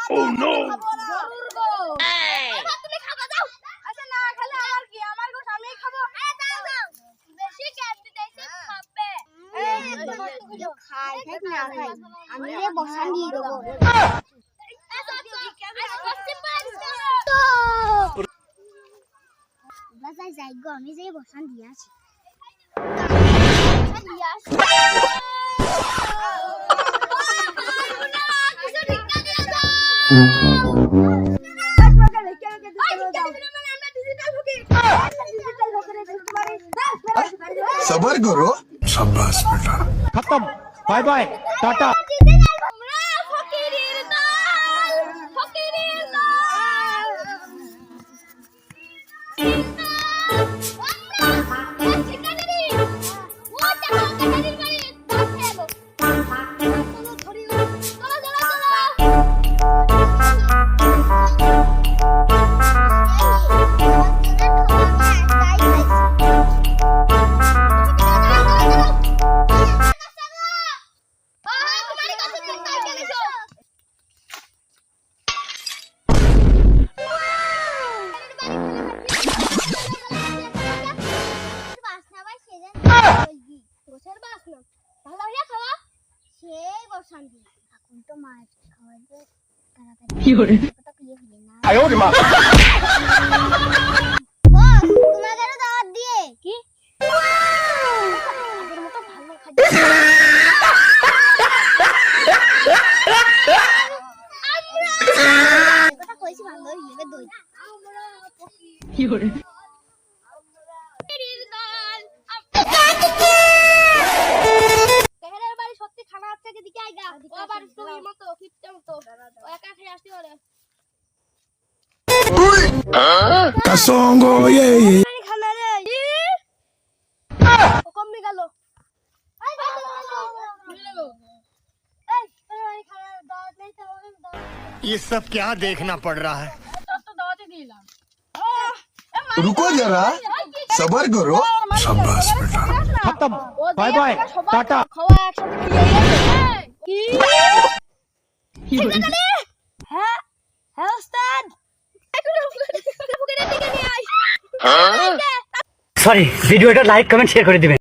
Oh no! আমি বসান দিয়ে দেবো যাই গো আমি যে বসান দিয়ে আছি सबर करो। शाबाश बेटा। खत्म। Bye bye tata. Kasongo ye. ये सब क्या देखना पड़ रहा है? रुको जरा, सबर करो। शाबाश बेटा। खत्म। Bye bye tata. সরি ভিডিওটা লাইক কমেন্ট শেয়ার করে দিবেন।